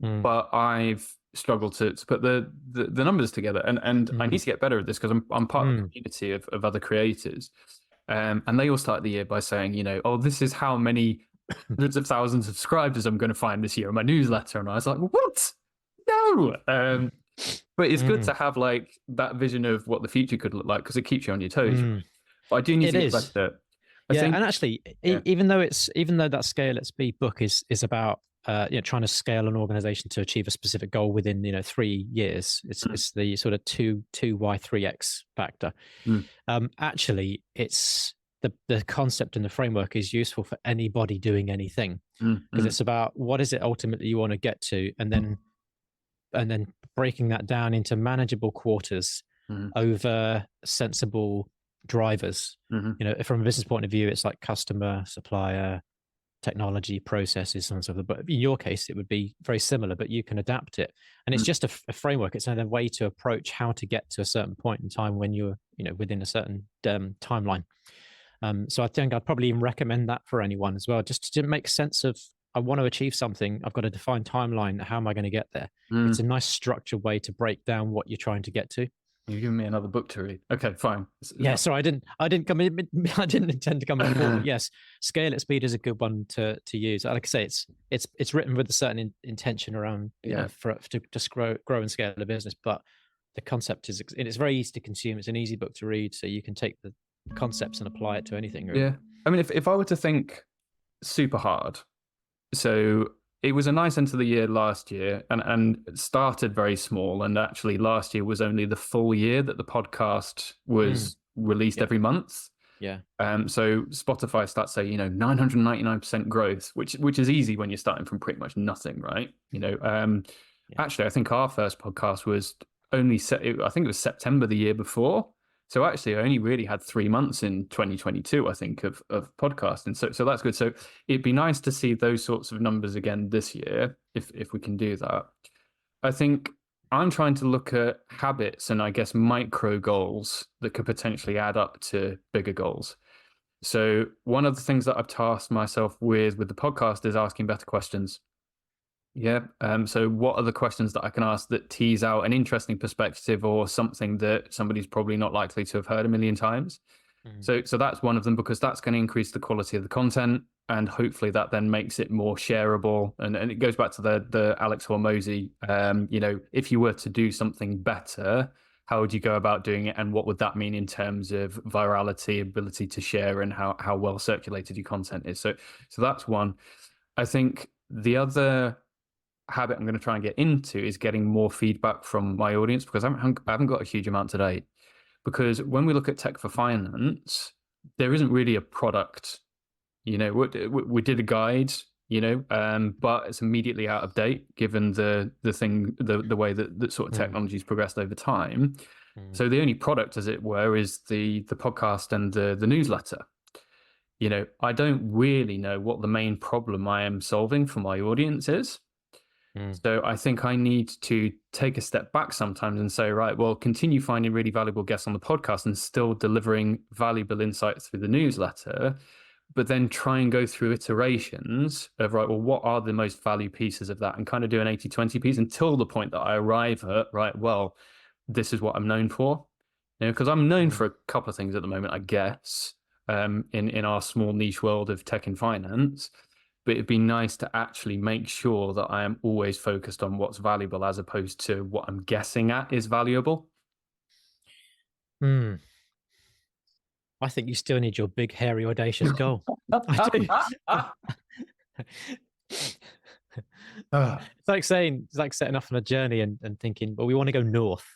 but I've struggled to put the numbers together, and I need to get better at this because I'm part of a community of other creators, and they all start the year by saying, this is how many hundreds of thousands of subscribers I'm going to find this year in my newsletter, and I was like, what? No. But it's good to have like that vision of what the future could look like because it keeps you on your toes. But I do need to get better at it. And actually, even though that Scale at Speed book is about trying to scale an organization to achieve a specific goal within 3 years, it's the sort of 2y3x factor. Actually, it's the concept and the framework is useful for anybody doing anything, because it's about what is it ultimately you want to get to, and then breaking that down into manageable quarters over sensible drivers. From a business point of view, it's like customer, supplier, technology, processes, and so on. But in your case, it would be very similar, but you can adapt it. And it's just a framework. It's another way to approach how to get to a certain point in time when you're, within a certain timeline. So I think I'd probably even recommend that for anyone as well, just to make sense of, I want to achieve something. I've got a defined timeline. How am I going to get there? It's a nice structured way to break down what you're trying to get to. You're giving me another book to read. Okay, fine. Yeah, sorry, I didn't intend to come in before, but yes, Scale at Speed is a good one to use. Like I say, it's written with a certain intention around, to grow and scale the business. But the concept is, and it's very easy to consume. It's an easy book to read, so you can take the concepts and apply it to anything, really. Yeah. I mean, if I were to think super hard, so it was a nice end to the year last year, and started very small. And actually, last year was only the full year that the podcast was released every month. Yeah. So Spotify starts saying, 999% growth, which is easy when you're starting from pretty much nothing, right? Actually, I think our first podcast was only I think it was September the year before. So actually, I only really had 3 months in 2022, I think, of podcasting. So that's good. So it'd be nice to see those sorts of numbers again this year, if we can do that. I think I'm trying to look at habits and I guess micro goals that could potentially add up to bigger goals. So one of the things that I've tasked myself with the podcast is asking better questions. Yeah. So what are the questions that I can ask that tease out an interesting perspective or something that somebody's probably not likely to have heard a million times? So that's one of them, because that's going to increase the quality of the content, and hopefully that then makes it more shareable. And it goes back to the Alex Hormozy, if you were to do something better, how would you go about doing it? And what would that mean in terms of virality, ability to share, and how well circulated your content is? So that's one. I think the other habit I'm going to try and get into is getting more feedback from my audience, because I haven't got a huge amount to date. Because when we look at tech for finance, there isn't really a product. We did a guide, but it's immediately out of date given the way that sort of technology's progressed over time. So the only product, as it were, is the podcast and the newsletter. I don't really know what the main problem I am solving for my audience is. So I think I need to take a step back sometimes and say, right, well, continue finding really valuable guests on the podcast and still delivering valuable insights through the newsletter, but then try and go through iterations of, right, well, what are the most value pieces of that, and kind of do an 80-20 piece until the point that I arrive at, right, well, this is what I'm known for. Because I'm known for a couple of things at the moment, I guess, in our small niche world of tech and finance. But it'd be nice to actually make sure that I am always focused on what's valuable as opposed to what I'm guessing at is valuable. I think you still need your big, hairy, audacious goal. I do. It's like setting off on a journey and thinking, well, we want to go north.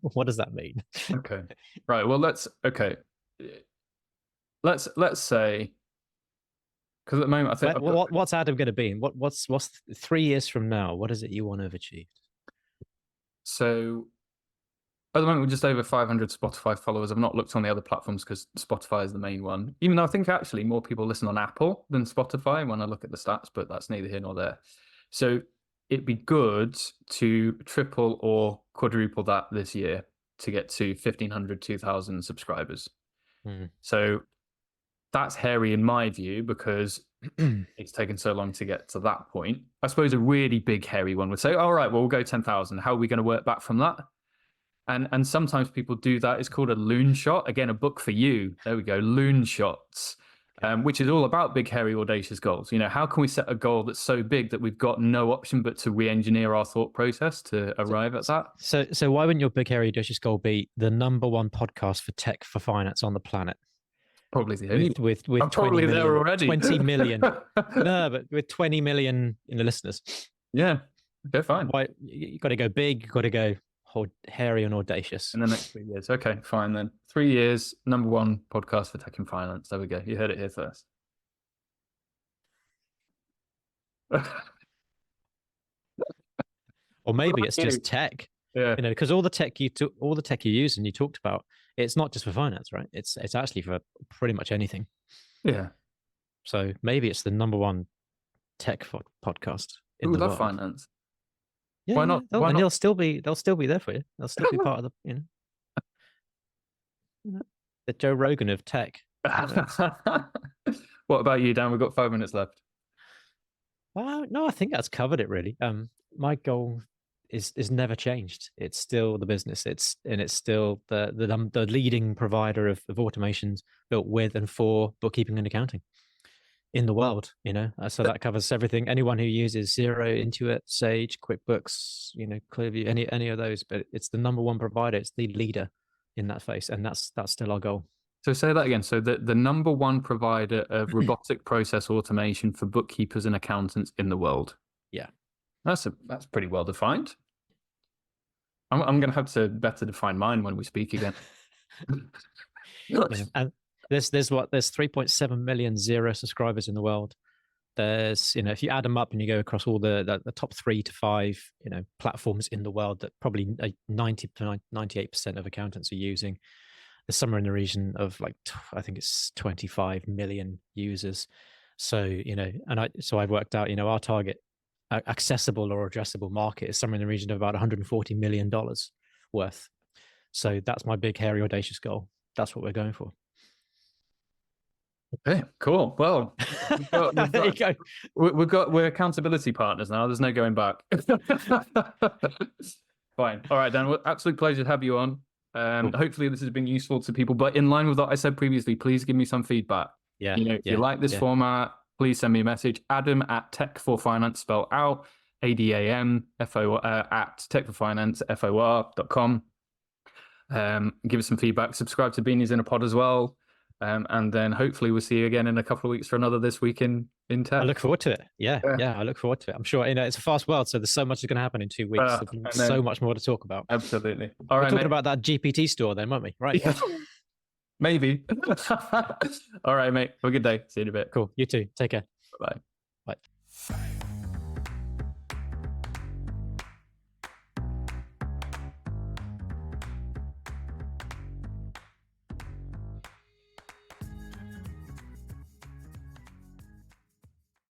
What does that mean? Okay. Right. Well, let's say, because at the moment, I think what's Adam going to be? What's 3 years from now? What is it you want to have achieved? So at the moment, we're just over 500 Spotify followers. I've not looked on the other platforms because Spotify is the main one, even though I think actually more people listen on Apple than Spotify when I look at the stats, but that's neither here nor there. So it'd be good to triple or quadruple that this year to get to 1,500, 2,000 subscribers. So that's hairy in my view, because it's taken so long to get to that point. I suppose a really big hairy one would say, all right, well, we'll go 10,000. How are we going to work back from that? And sometimes people do that. It's called a loon shot. Again, a book for you. There we go. Loon shots, which is all about big, hairy, audacious goals. How can we set a goal that's so big that we've got no option but to re-engineer our thought process to arrive at that? So why wouldn't your big, hairy, audacious goal be the #1 podcast for tech for finance on the planet? Probably the only. With I'm probably there already. 20 million. No, but with 20 million listeners. Yeah. Okay, fine. Why you got to go big? You got to go hairy and audacious in the next 3 years. Okay, fine then. 3 years, #1 podcast for tech and finance. There we go. You heard it here first. Or maybe it's just tech. Yeah. Because all the tech you use and you talked about, it's not just for finance, right? It's actually for pretty much anything. Yeah. So maybe it's the #1 tech podcast in the world. Finance. Yeah, why not? And they'll still be there for you. They'll still be part of the the Joe Rogan of tech. What about you, Dan? We've got 5 minutes left. No, I think that's covered it really. My goal is never changed. It's still the business. It's still the leading provider of automations built with and for bookkeeping and accounting. in the world, so that covers everything. Anyone who uses Zero, Intuit, Sage, QuickBooks, Clearview, any of those, but it's the number one provider. It's the leader in that space, and that's still our goal. So say that again. So the number one provider of robotic process automation for bookkeepers and accountants in the world. Yeah, that's pretty well defined. I'm going to have to better define mine when we speak again. And there's 3.7 million Zero subscribers in the world. There's, if you add them up and you go across all the top 3 to 5, platforms in the world that probably 90 to 98% of accountants are using, there's somewhere in the region of I think it's 25 million users. So, so I've worked out, our target accessible or addressable market is somewhere in the region of about $140 million worth. So that's my big, hairy, audacious goal. That's what we're going for. Okay, cool. Well, we're accountability partners now. There's no going back. Fine. All right, Dan. Well, absolute pleasure to have you on. Cool. Hopefully this has been useful to people. But in line with what I said previously, please give me some feedback. Yeah. If you like this format, please send me a message. Adam at Tech4Finance, spelled out, ADAM, at techforfinance.com. Give us some feedback. Subscribe to Beanies in a Pod as well. And then hopefully we'll see you again in a couple of weeks for another This Week in Tech. I look forward to it. Yeah, I look forward to it. I'm sure, it's a fast world, so there's so much is going to happen in 2 weeks. So much more to talk about. Absolutely. All right, we're talking about that GPT store then, won't we? Right. Yeah. Maybe. All right, mate. Have a good day. See you in a bit. Cool. You too. Take care. Bye. Bye.